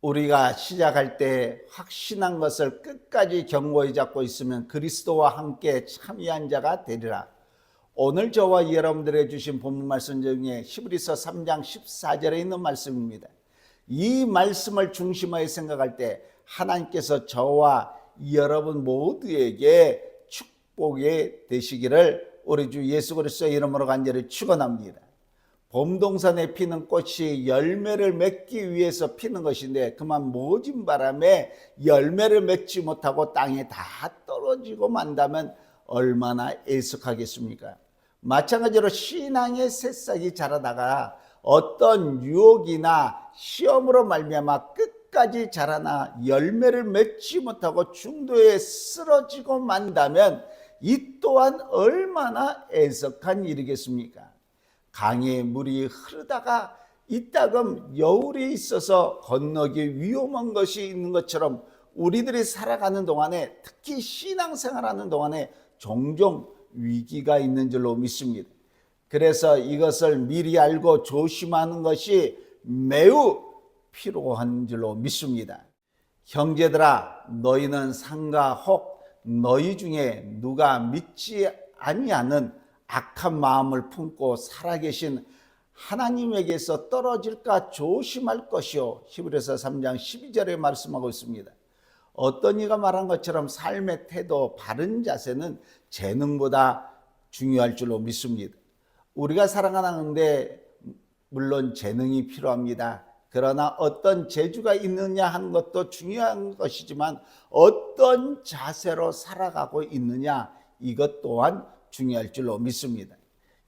우리가 시작할 때 확신한 것을 끝까지 견고히 잡고 있으면 그리스도와 함께 참여한 자가 되리라. 오늘 저와 여러분들에게 주신 본문 말씀 중에 히브리서 3장 14절에 있는 말씀입니다. 이 말씀을 중심하여 생각할 때 하나님께서 저와 여러분 모두에게 축복이 되시기를 우리 주 예수 그리스도의 이름으로 간절히 축원합니다. 봄동산에 피는 꽃이 열매를 맺기 위해서 피는 것인데 그만 모진 바람에 열매를 맺지 못하고 땅에 다 떨어지고 만다면 얼마나 애석하겠습니까? 마찬가지로 신앙의 새싹이 자라다가 어떤 유혹이나 시험으로 말미암아 끝까지 자라나 열매를 맺지 못하고 중도에 쓰러지고 만다면 이 또한 얼마나 애석한 일이겠습니까? 강에 물이 흐르다가 이따금 여울이 있어서 건너기 위험한 것이 있는 것처럼 우리들이 살아가는 동안에, 특히 신앙생활하는 동안에 종종 위기가 있는 줄로 믿습니다. 그래서 이것을 미리 알고 조심하는 것이 매우 필요한 줄로 믿습니다. 형제들아, 너희는 상가 혹 너희 중에 누가 믿지 아니하는 악한 마음을 품고 살아계신 하나님에게서 떨어질까 조심할 것이요. 히브리서 3장 12절에 말씀하고 있습니다. 어떤 이가 말한 것처럼 삶의 태도, 바른 자세는 재능보다 중요할 줄로 믿습니다. 우리가 살아가는데 물론 재능이 필요합니다. 그러나 어떤 재주가 있느냐 하는 것도 중요한 것이지만 어떤 자세로 살아가고 있느냐, 이것 또한 중요할 줄로 믿습니다.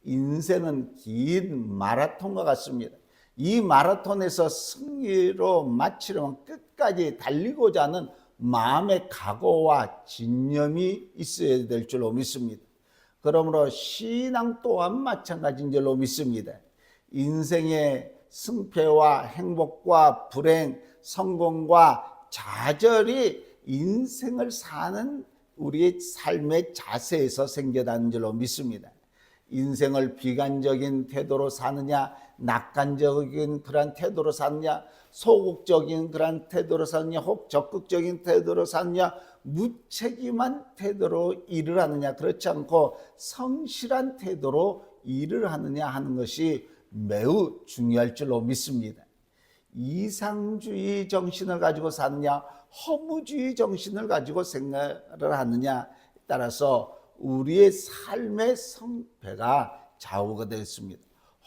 인생은 긴 마라톤과 같습니다. 이 마라톤에서 승리로 마치려면 끝까지 달리고자 하는 마음의 각오와 진념이 있어야 될 줄로 믿습니다. 그러므로 신앙 또한 마찬가지인 줄로 믿습니다. 인생의 승패와 행복과 불행, 성공과 좌절이 인생을 사는 우리의 삶의 자세에서 생겨나는 줄로 믿습니다. 인생을 비관적인 태도로 사느냐, 낙관적인 그런 태도로 사느냐, 소극적인 그런 태도로 사느냐, 혹 적극적인 태도로 사느냐, 무책임한 태도로 일을 하느냐, 그렇지 않고 성실한 태도로 일을 하느냐 하는 것이 매우 중요할 줄로 믿습니다. 이상주의 정신을 가지고 사느냐, 허무주의 정신을 가지고 생활을 하느냐에 따라서 우리의 삶의 성패가 좌우가 되었습니다.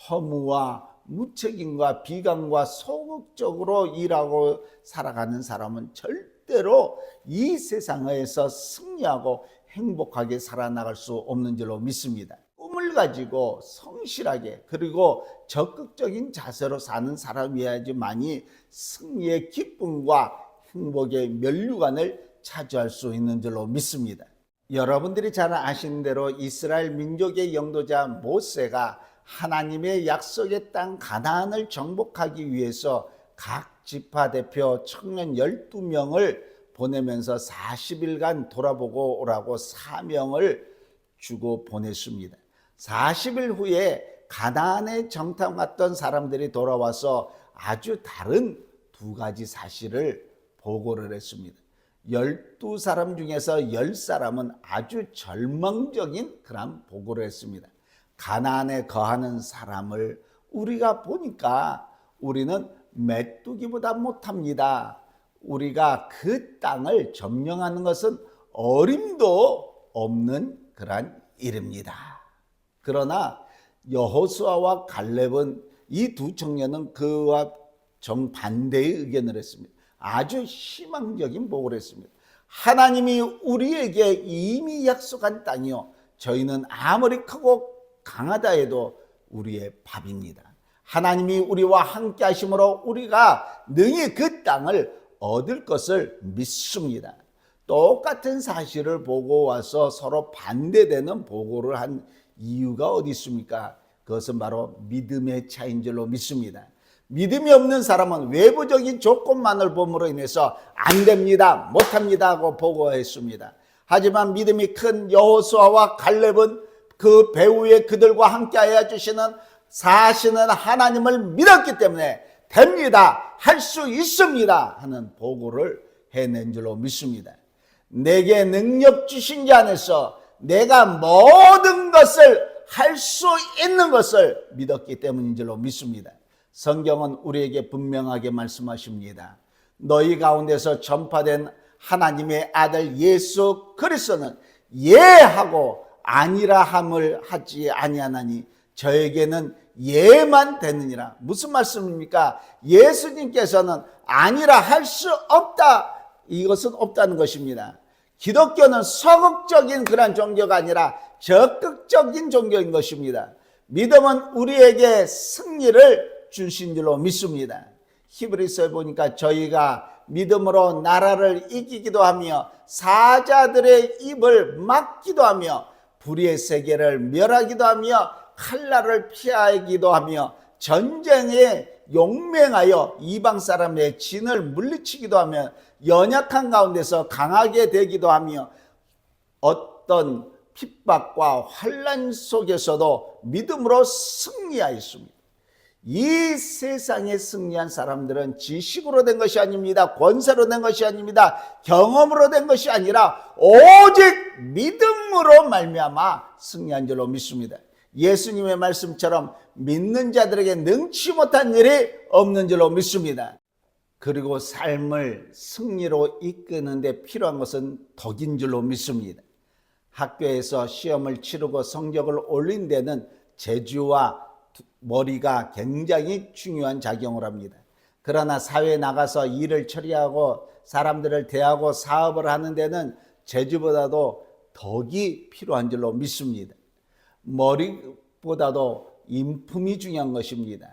허무와 무책임과 비관과 소극적으로 일하고 살아가는 사람은 절대로 이 세상에서 승리하고 행복하게 살아나갈 수 없는 줄로 믿습니다. 꿈을 가지고 성실하게 그리고 적극적인 자세로 사는 사람이어야지만이 승리의 기쁨과 행복의 면류관을 차지할 수 있는 줄로 믿습니다. 여러분들이 잘 아시는 대로 이스라엘 민족의 영도자 모세가 하나님의 약속의 땅 가나안을 정복하기 위해서 각 지파 대표 청년 12명을 보내면서 40일간 돌아보고 오라고 사명을 주고 보냈습니다. 40일 후에 가나안에 정탐 갔던 사람들이 돌아와서 아주 다른 두 가지 사실을 보고를 했습니다. 12사람 중에서 10사람은 아주 절망적인 그런 보고를 했습니다. 가나안에 거하는 사람을 우리가 보니까 우리는 메뚜기보다 못합니다. 우리가 그 땅을 점령하는 것은 어림도 없는 그런 일입니다. 그러나 여호수아와 갈렙은 이 두 청년은 그와 정반대의 의견을 했습니다. 아주 희망적인 보고를 했습니다. 하나님이 우리에게 이미 약속한 땅이요, 저희는 아무리 크고 강하다 해도 우리의 밥입니다. 하나님이 우리와 함께 하심으로 우리가 능히 그 땅을 얻을 것을 믿습니다. 똑같은 사실을 보고 와서 서로 반대되는 보고를 한 이유가 어디 있습니까? 그것은 바로 믿음의 차이인 줄로 믿습니다. 믿음이 없는 사람은 외부적인 조건만을 봄으로 인해서 안 됩니다, 못합니다 하고 보고했습니다. 하지만 믿음이 큰 여호수아와 갈렙은 그 배후에 그들과 함께하여 주시는 사시는 하나님을 믿었기 때문에 됩니다. 할 수 있습니다. 하는 보고를 해낸 줄로 믿습니다. 내게 능력 주신 자 안에서 내가 모든 것을 할 수 있는 것을 믿었기 때문인 줄로 믿습니다. 성경은 우리에게 분명하게 말씀하십니다. 너희 가운데서 전파된 하나님의 아들 예수 그리스도는 예하고 아니라 함을 하지 아니하나니 저에게는 예만 되느니라. 무슨 말씀입니까? 예수님께서는 아니라 할 수 없다. 이것은 없다는 것입니다. 기독교는 소극적인 그런 종교가 아니라 적극적인 종교인 것입니다. 믿음은 우리에게 승리를 주신 줄로 믿습니다. 히브리서에 보니까 저희가 믿음으로 나라를 이기기도 하며 사자들의 입을 막기도 하며 불의의 세계를 멸하기도 하며 칼날을 피하기도 하며 전쟁에 용맹하여 이방 사람의 진을 물리치기도 하며 연약한 가운데서 강하게 되기도 하며 어떤 핍박과 환난 속에서도 믿음으로 승리하였습니다. 이 세상에 승리한 사람들은 지식으로 된 것이 아닙니다. 권세로 된 것이 아닙니다. 경험으로 된 것이 아니라 오직 믿음으로 말미암아 승리한 줄로 믿습니다. 예수님의 말씀처럼 믿는 자들에게 능치 못한 일이 없는 줄로 믿습니다. 그리고 삶을 승리로 이끄는 데 필요한 것은 덕인 줄로 믿습니다. 학교에서 시험을 치르고 성적을 올린 데는 재주와 머리가 굉장히 중요한 작용을 합니다. 그러나 사회에 나가서 일을 처리하고 사람들을 대하고 사업을 하는 데는 재주보다도 덕이 필요한 줄로 믿습니다. 머리보다도 인품이 중요한 것입니다.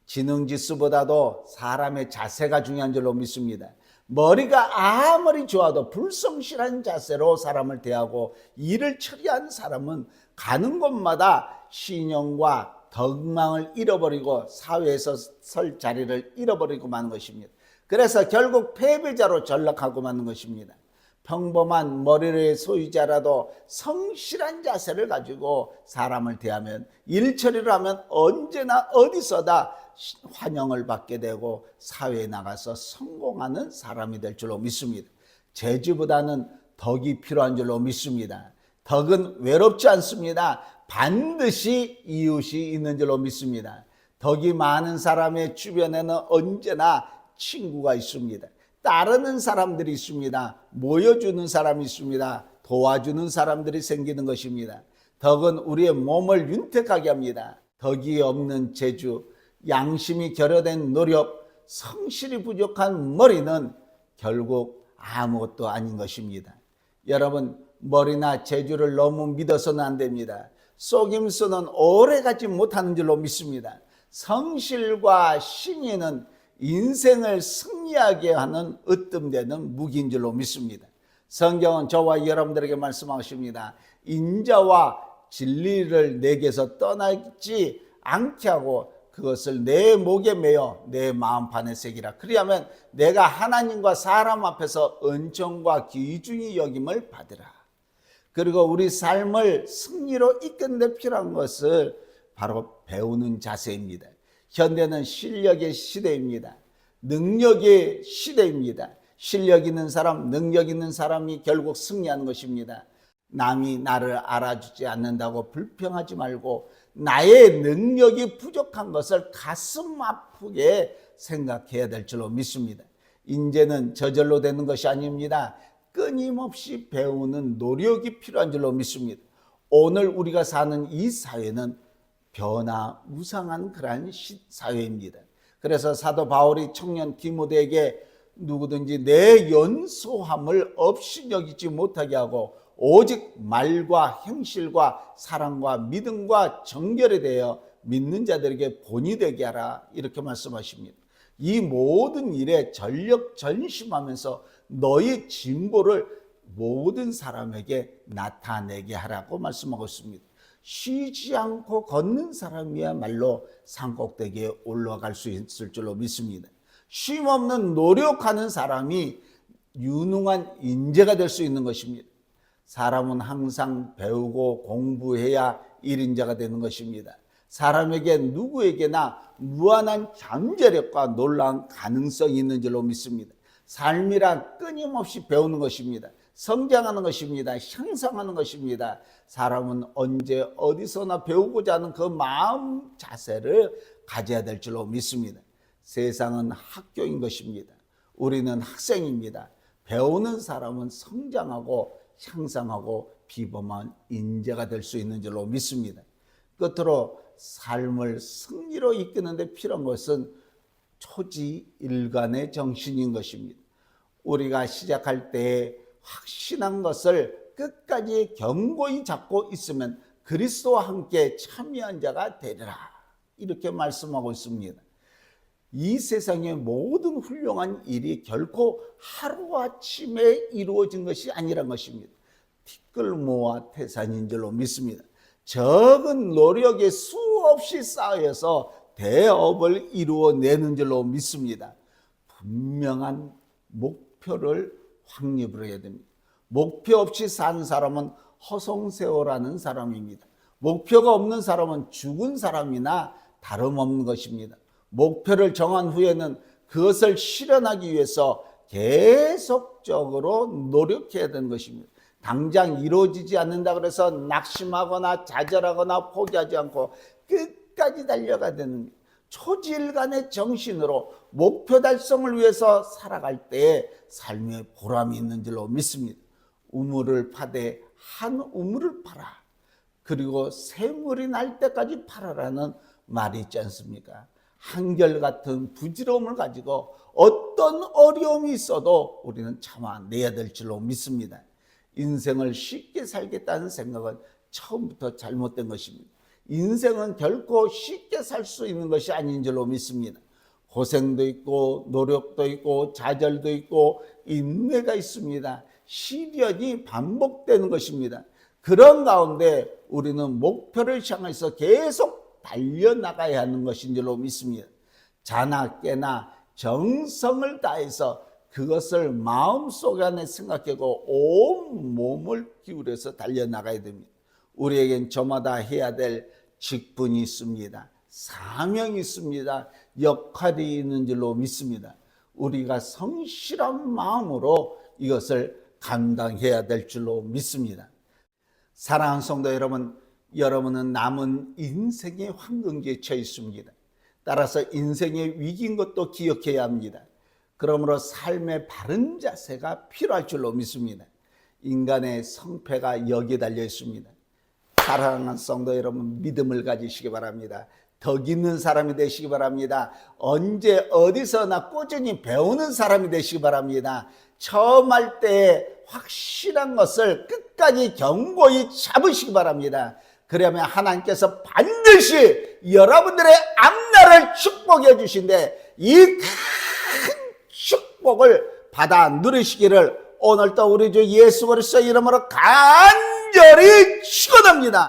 지능지수보다도 사람의 자세가 중요한 줄로 믿습니다. 머리가 아무리 좋아도 불성실한 자세로 사람을 대하고 일을 처리하는 사람은 가는 곳마다 신용과 덕망을 잃어버리고 사회에서 설 자리를 잃어버리고 마는 것입니다. 그래서 결국 패배자로 전락하고 마는 것입니다. 평범한 머리의 소유자라도 성실한 자세를 가지고 사람을 대하면 일 처리를 하면 언제나 어디서다 환영을 받게 되고 사회에 나가서 성공하는 사람이 될 줄로 믿습니다. 재주보다는 덕이 필요한 줄로 믿습니다. 덕은 외롭지 않습니다. 반드시 이웃이 있는 줄로 믿습니다. 덕이 많은 사람의 주변에는 언제나 친구가 있습니다. 따르는 사람들이 있습니다. 모여주는 사람이 있습니다. 도와주는 사람들이 생기는 것입니다. 덕은 우리의 몸을 윤택하게 합니다. 덕이 없는 재주, 양심이 결여된 노력, 성실이 부족한 머리는 결국 아무것도 아닌 것입니다. 여러분, 머리나 재주를 너무 믿어서는 안 됩니다. 속임수는 오래가지 못하는 줄로 믿습니다. 성실과 신의는 인생을 승리하게 하는 으뜸되는 무기인 줄로 믿습니다. 성경은 저와 여러분들에게 말씀하십니다. 인자와 진리를 내게서 떠나지 않게 하고 그것을 내 목에 매어 내 마음판에 새기라. 그리하면 내가 하나님과 사람 앞에서 은총과 귀중히 여김을 받으라. 그리고 우리 삶을 승리로 이끄는 데 필요한 것을 바로 배우는 자세입니다. 현대는 실력의 시대입니다. 능력의 시대입니다. 실력 있는 사람, 능력 있는 사람이 결국 승리하는 것입니다. 남이 나를 알아주지 않는다고 불평하지 말고 나의 능력이 부족한 것을 가슴 아프게 생각해야 될 줄로 믿습니다. 인재는 저절로 되는 것이 아닙니다. 끊임없이 배우는 노력이 필요한 줄로 믿습니다. 오늘 우리가 사는 이 사회는 변화무쌍한 그러한 사회입니다. 그래서 사도 바울이 청년 디모데에게 누구든지 내 연소함을 없이 여기지 못하게 하고 오직 말과 행실과 사랑과 믿음과 정결에 대하여 믿는 자들에게 본이 되게 하라, 이렇게 말씀하십니다. 이 모든 일에 전력 전심하면서 너의 진보를 모든 사람에게 나타내게 하라고 말씀하고 있습니다. 쉬지 않고 걷는 사람이야말로 산꼭대기에 올라갈 수 있을 줄로 믿습니다. 쉼 없는 노력하는 사람이 유능한 인재가 될 수 있는 것입니다. 사람은 항상 배우고 공부해야 일인자가 되는 것입니다. 사람에게 누구에게나 무한한 잠재력과 놀라운 가능성이 있는 줄로 믿습니다. 삶이란 끊임없이 배우는 것입니다. 성장하는 것입니다. 향상하는 것입니다. 사람은 언제 어디서나 배우고자 하는 그 마음 자세를 가져야 될 줄로 믿습니다. 세상은 학교인 것입니다. 우리는 학생입니다. 배우는 사람은 성장하고 향상하고 비범한 인재가 될 수 있는 줄로 믿습니다. 끝으로 삶을 승리로 이끄는 데 필요한 것은 초지일관의 정신인 것입니다. 우리가 시작할 때 확신한 것을 끝까지 견고히 잡고 있으면 그리스도와 함께 참여한 자가 되리라, 이렇게 말씀하고 있습니다. 이 세상의 모든 훌륭한 일이 결코 하루아침에 이루어진 것이 아니란 것입니다. 티끌모아 태산인 줄로 믿습니다. 적은 노력에 수없이 쌓여서 대업을 이루어내는 줄로 믿습니다. 분명한 목표를 확립을 해야 됩니다. 목표 없이 사는 사람은 허송세월하는 사람입니다. 목표가 없는 사람은 죽은 사람이나 다름없는 것입니다. 목표를 정한 후에는 그것을 실현하기 위해서 계속적으로 노력해야 되는 것입니다. 당장 이루어지지 않는다 그래서 낙심하거나 좌절하거나 포기하지 않고 끝까지 달려가야 되는, 초지일간의 정신으로 목표 달성을 위해서 살아갈 때 삶의 보람이 있는 줄로 믿습니다. 우물을 파되 한 우물을 팔아, 그리고 샘물이 날 때까지 팔아라는 말이 있지 않습니까? 한결같은 부지런함을 가지고 어떤 어려움이 있어도 우리는 참아내야 될 줄로 믿습니다. 인생을 쉽게 살겠다는 생각은 처음부터 잘못된 것입니다. 인생은 결코 쉽게 살 수 있는 것이 아닌 줄로 믿습니다. 고생도 있고 노력도 있고 좌절도 있고 인내가 있습니다. 시련이 반복되는 것입니다. 그런 가운데 우리는 목표를 향해서 계속 달려나가야 하는 것인 줄로 믿습니다. 자나 깨나 정성을 다해서 그것을 마음속 안에 생각하고 온 몸을 기울여서 달려나가야 됩니다. 우리에겐 저마다 해야 될 직분이 있습니다. 사명이 있습니다. 역할이 있는 줄로 믿습니다. 우리가 성실한 마음으로 이것을 감당해야 될 줄로 믿습니다. 사랑하는 성도 여러분, 여러분은 남은 인생의 황금기에 처해 있습니다. 따라서 인생의 위기인 것도 기억해야 합니다. 그러므로 삶의 바른 자세가 필요할 줄로 믿습니다. 인간의 성패가 여기에 달려 있습니다. 사랑하는 성도 여러분, 믿음을 가지시기 바랍니다. 덕 있는 사람이 되시기 바랍니다. 언제 어디서나 꾸준히 배우는 사람이 되시기 바랍니다. 처음 할 때 확실한 것을 끝까지 견고히 잡으시기 바랍니다. 그러면 하나님께서 반드시 여러분들의 앞날을 축복해 주신데 이 큰 축복을 받아 누리시기를 오늘도 우리 주 예수 그리스도 이름으로 간절히 축원합니다.